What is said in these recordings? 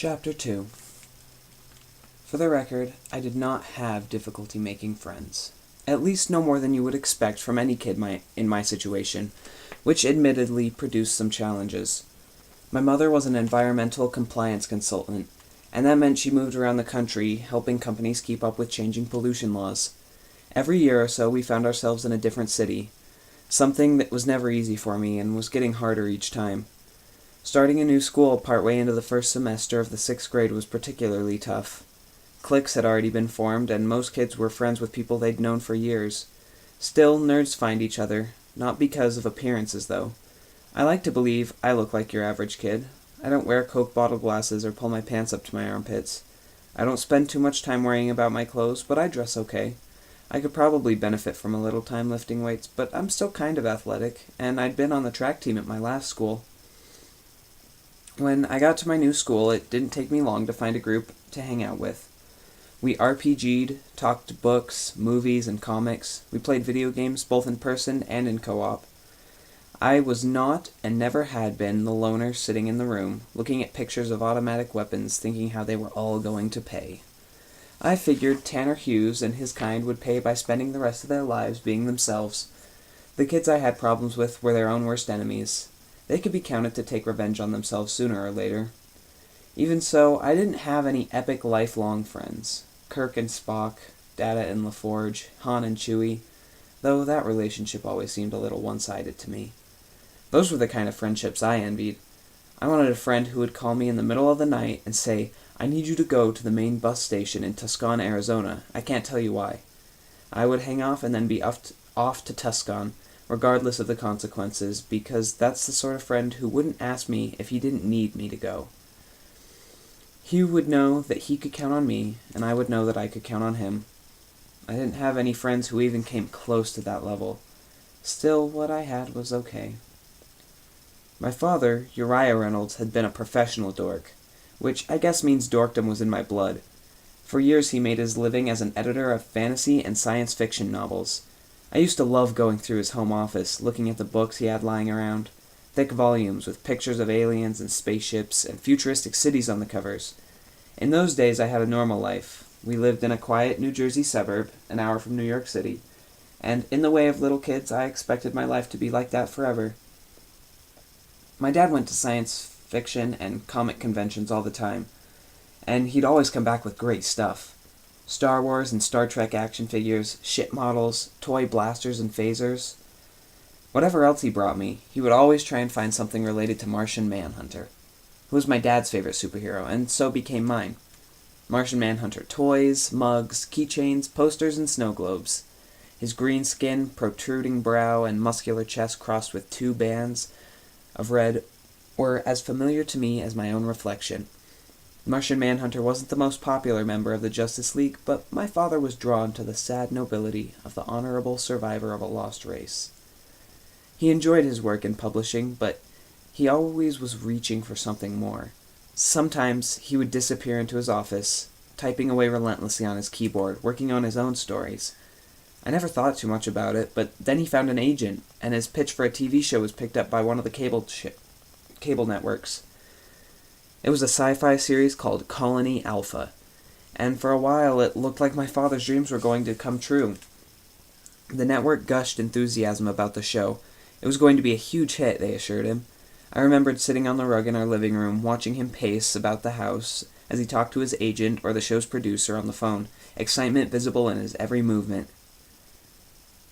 Chapter 2. For the record, I did not have difficulty making friends. At least no more than you would expect from any kid in my situation, which admittedly produced some challenges. My mother was an environmental compliance consultant, and that meant she moved around the country helping companies keep up with changing pollution laws. Every year or so we found ourselves in a different city, something that was never easy for me and was getting harder each time. Starting a new school partway into the first semester of the 6th grade was particularly tough. Cliques had already been formed, and most kids were friends with people they'd known for years. Still, nerds find each other, not because of appearances, though. I like to believe I look like your average kid. I don't wear Coke bottle glasses or pull my pants up to my armpits. I don't spend too much time worrying about my clothes, but I dress okay. I could probably benefit from a little time lifting weights, but I'm still kind of athletic, and I'd been on the track team at my last school. When I got to my new school, it didn't take me long to find a group to hang out with. We RPG'd, talked books, movies, and comics. We played video games both in person and in co-op. I was not, and never had been, the loner sitting in the room, looking at pictures of automatic weapons, thinking how they were all going to pay. I figured Tanner Hughes and his kind would pay by spending the rest of their lives being themselves. The kids I had problems with were their own worst enemies. They could be counted to take revenge on themselves sooner or later. Even so, I didn't have any epic lifelong friends. Kirk and Spock, Data and LaForge, Han and Chewie, though that relationship always seemed a little one-sided to me. Those were the kind of friendships I envied. I wanted a friend who would call me in the middle of the night and say, "I need you to go to the main bus station in Tucson, Arizona. I can't tell you why." I would hang off and then be off to Tucson, regardless of the consequences, because that's the sort of friend who wouldn't ask me if he didn't need me to go. He would know that he could count on me, and I would know that I could count on him. I didn't have any friends who even came close to that level. Still, what I had was okay. My father, Uriah Reynolds, had been a professional dork, which I guess means dorkdom was in my blood. For years he made his living as an editor of fantasy and science fiction novels. I used to love going through his home office, looking at the books he had lying around. Thick volumes with pictures of aliens and spaceships and futuristic cities on the covers. In those days I had a normal life. We lived in a quiet New Jersey suburb, an hour from New York City, and in the way of little kids, I expected my life to be like that forever. My dad went to science fiction and comic conventions all the time, and he'd always come back with great stuff. Star Wars and Star Trek action figures, ship models, toy blasters and phasers. Whatever else he brought me, he would always try and find something related to Martian Manhunter, who was my dad's favorite superhero, and so became mine. Martian Manhunter toys, mugs, keychains, posters, and snow globes. His green skin, protruding brow, and muscular chest crossed with 2 bands of red were as familiar to me as my own reflection. Martian Manhunter wasn't the most popular member of the Justice League, but my father was drawn to the sad nobility of the honorable survivor of a lost race. He enjoyed his work in publishing, but he always was reaching for something more. Sometimes he would disappear into his office, typing away relentlessly on his keyboard, working on his own stories. I never thought too much about it, but then he found an agent, and his pitch for a TV show was picked up by one of the cable networks. It was a sci-fi series called Colony Alpha, and for a while it looked like my father's dreams were going to come true. The network gushed enthusiasm about the show. It was going to be a huge hit, they assured him. I remembered sitting on the rug in our living room, watching him pace about the house as he talked to his agent or the show's producer on the phone, excitement visible in his every movement.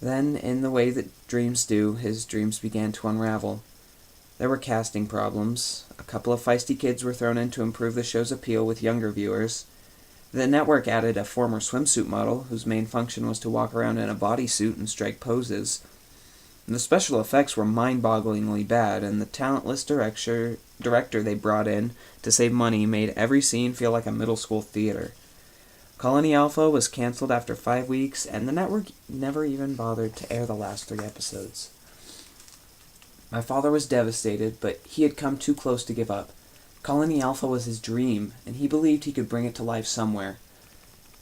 Then, in the way that dreams do, his dreams began to unravel. There were casting problems. A couple of feisty kids were thrown in to improve the show's appeal with younger viewers. The network added a former swimsuit model, whose main function was to walk around in a bodysuit and strike poses. The special effects were mind-bogglingly bad, and the talentless director they brought in to save money made every scene feel like a middle school theater. Colony Alpha was canceled after 5 weeks, and the network never even bothered to air the last 3 episodes. My father was devastated, but he had come too close to give up. Colony Alpha was his dream, and he believed he could bring it to life somewhere.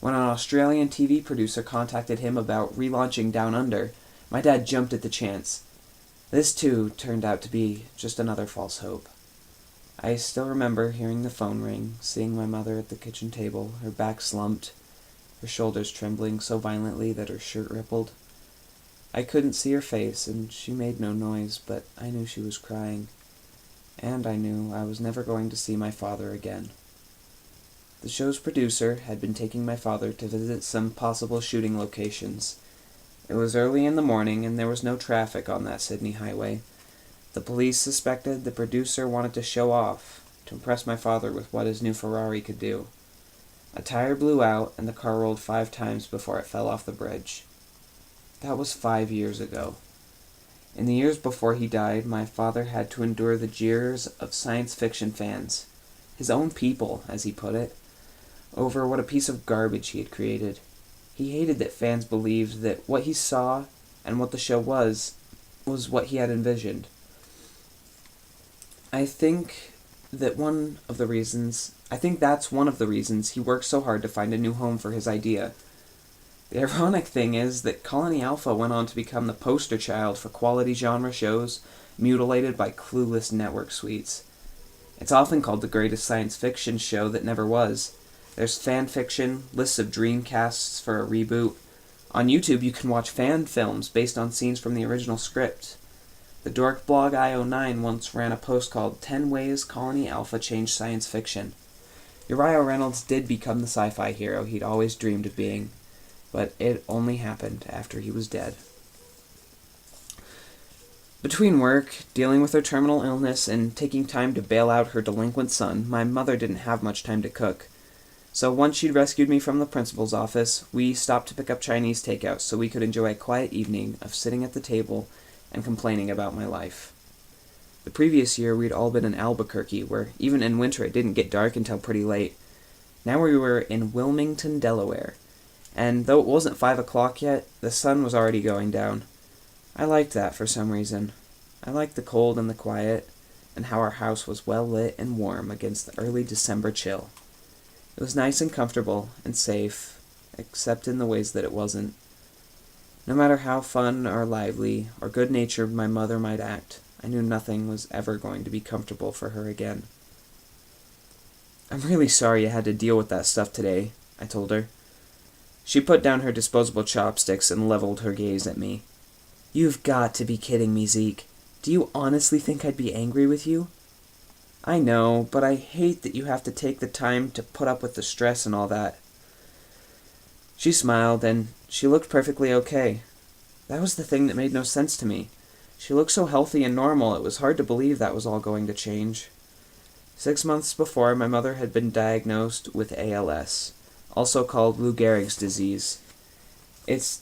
When an Australian TV producer contacted him about relaunching Down Under, my dad jumped at the chance. This, too, turned out to be just another false hope. I still remember hearing the phone ring, seeing my mother at the kitchen table, her back slumped, her shoulders trembling so violently that her shirt rippled. I couldn't see her face, and she made no noise, but I knew she was crying. And I knew I was never going to see my father again. The show's producer had been taking my father to visit some possible shooting locations. It was early in the morning, and there was no traffic on that Sydney highway. The police suspected the producer wanted to show off, to impress my father with what his new Ferrari could do. A tire blew out, and the car rolled 5 times before it fell off the bridge. That was 5 years ago. In the years before he died, my father had to endure the jeers of science fiction fans, his own people, as he put it, over what a piece of garbage he had created. He hated that fans believed that what he saw and what the show was what he had envisioned. I think that's one of the reasons he worked so hard to find a new home for his idea. The ironic thing is that Colony Alpha went on to become the poster child for quality genre shows mutilated by clueless network suites. It's often called the greatest science fiction show that never was. There's fan fiction, lists of dream casts for a reboot. On YouTube you can watch fan films based on scenes from the original script. The dork blog IO9 once ran a post called 10 Ways Colony Alpha Changed Science Fiction. Uriah Reynolds did become the sci-fi hero he'd always dreamed of being, but it only happened after he was dead. Between work, dealing with her terminal illness, and taking time to bail out her delinquent son, my mother didn't have much time to cook. So once she'd rescued me from the principal's office, we stopped to pick up Chinese takeout so we could enjoy a quiet evening of sitting at the table and complaining about my life. The previous year we'd all been in Albuquerque, where even in winter it didn't get dark until pretty late. Now we were in Wilmington, Delaware, and though it wasn't 5 o'clock yet, the sun was already going down. I liked that for some reason. I liked the cold and the quiet, and how our house was well lit and warm against the early December chill. It was nice and comfortable and safe, except in the ways that it wasn't. No matter how fun or lively or good-natured my mother might act, I knew nothing was ever going to be comfortable for her again. "I'm really sorry you had to deal with that stuff today," I told her. She put down her disposable chopsticks and leveled her gaze at me. "You've got to be kidding me, Zeke. Do you honestly think I'd be angry with you?" "I know, but I hate that you have to take the time to put up with the stress and all that." She smiled, and she looked perfectly okay. That was the thing that made no sense to me. She looked so healthy and normal, it was hard to believe that was all going to change. 6 months before, my mother had been diagnosed with ALS, also called Lou Gehrig's disease. It's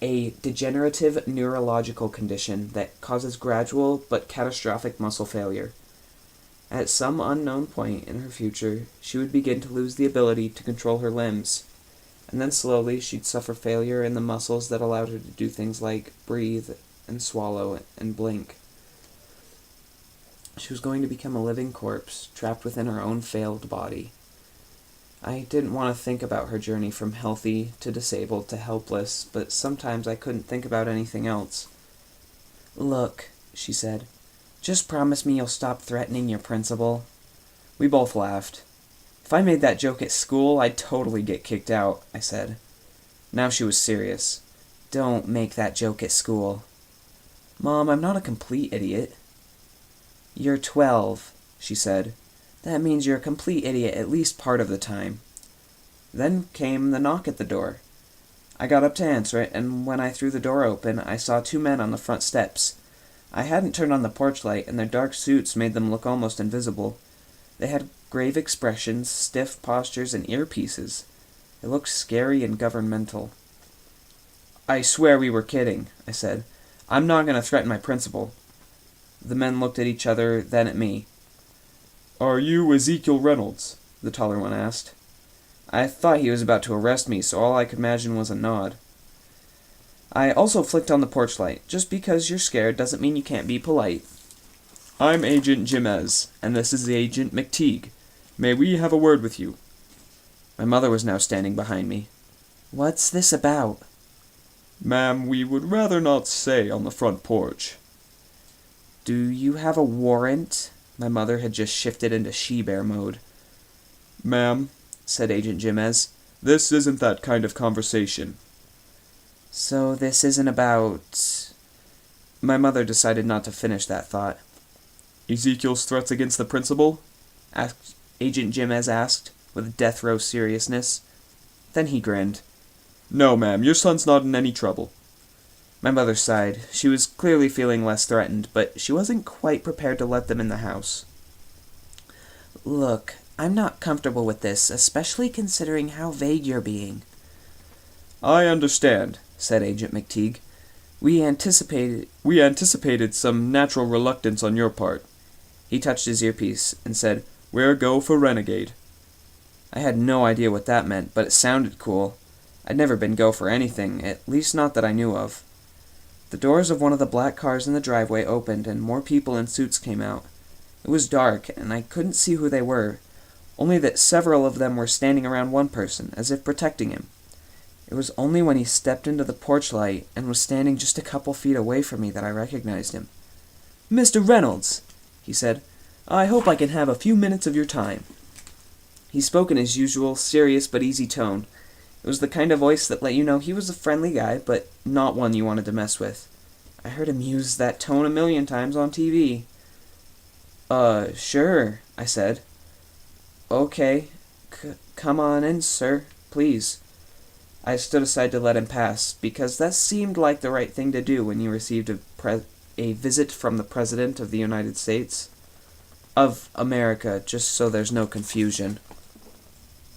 a degenerative neurological condition that causes gradual but catastrophic muscle failure. At some unknown point in her future, she would begin to lose the ability to control her limbs, and then slowly she'd suffer failure in the muscles that allowed her to do things like breathe and swallow and blink. She was going to become a living corpse, trapped within her own failed body. I didn't want to think about her journey from healthy to disabled to helpless, but sometimes I couldn't think about anything else. "Look," she said, "just promise me you'll stop threatening your principal." We both laughed. "If I made that joke at school, I'd totally get kicked out," I said. Now she was serious. "Don't make that joke at school." "Mom, I'm not a complete idiot." "You're 12, she said. "That means you're a complete idiot at least part of the time." Then came the knock at the door. I got up to answer it, and when I threw the door open, I saw 2 men on the front steps. I hadn't turned on the porch light, and their dark suits made them look almost invisible. They had grave expressions, stiff postures, and earpieces. They looked scary and governmental. "I swear we were kidding," I said. "I'm not going to threaten my principal." The men looked at each other, then at me. "Are you Ezekiel Reynolds?" the taller one asked. I thought he was about to arrest me, so all I could imagine was a nod. I also flicked on the porch light. Just because you're scared doesn't mean you can't be polite. "I'm Agent Jimez, and this is Agent McTeague. May we have a word with you?" My mother was now standing behind me. "What's this about?" "Ma'am, we would rather not say on the front porch." "Do you have a warrant?" My mother had just shifted into she-bear mode. "Ma'am," said Agent Jimez, "this isn't that kind of conversation." "So this isn't about—" My mother decided not to finish that thought. "Ezekiel's threats against the principal?" Agent Jimez asked, with death row seriousness. Then he grinned. "No, ma'am, your son's not in any trouble." My mother sighed. She was clearly feeling less threatened, but she wasn't quite prepared to let them in the house. "Look, I'm not comfortable with this, especially considering how vague you're being." "I understand," said Agent McTeague. We anticipated some natural reluctance on your part." He touched his earpiece and said, "We're go for renegade." I had no idea what that meant, but it sounded cool. I'd never been go for anything, at least not that I knew of. The doors of one of the black cars in the driveway opened, and more people in suits came out. It was dark, and I couldn't see who they were, only that several of them were standing around one person, as if protecting him. It was only when he stepped into the porch light and was standing just a couple feet away from me that I recognized him. "Mr. Reynolds," he said, "I hope I can have a few minutes of your time." He spoke in his usual serious but easy tone. It was the kind of voice that let you know he was a friendly guy, but not one you wanted to mess with. I heard him use that tone a million times on TV. Sure," I said. "Okay, come on in, sir, please." I stood aside to let him pass, because that seemed like the right thing to do when you received a visit from the President of the United States. Of America, just so there's no confusion.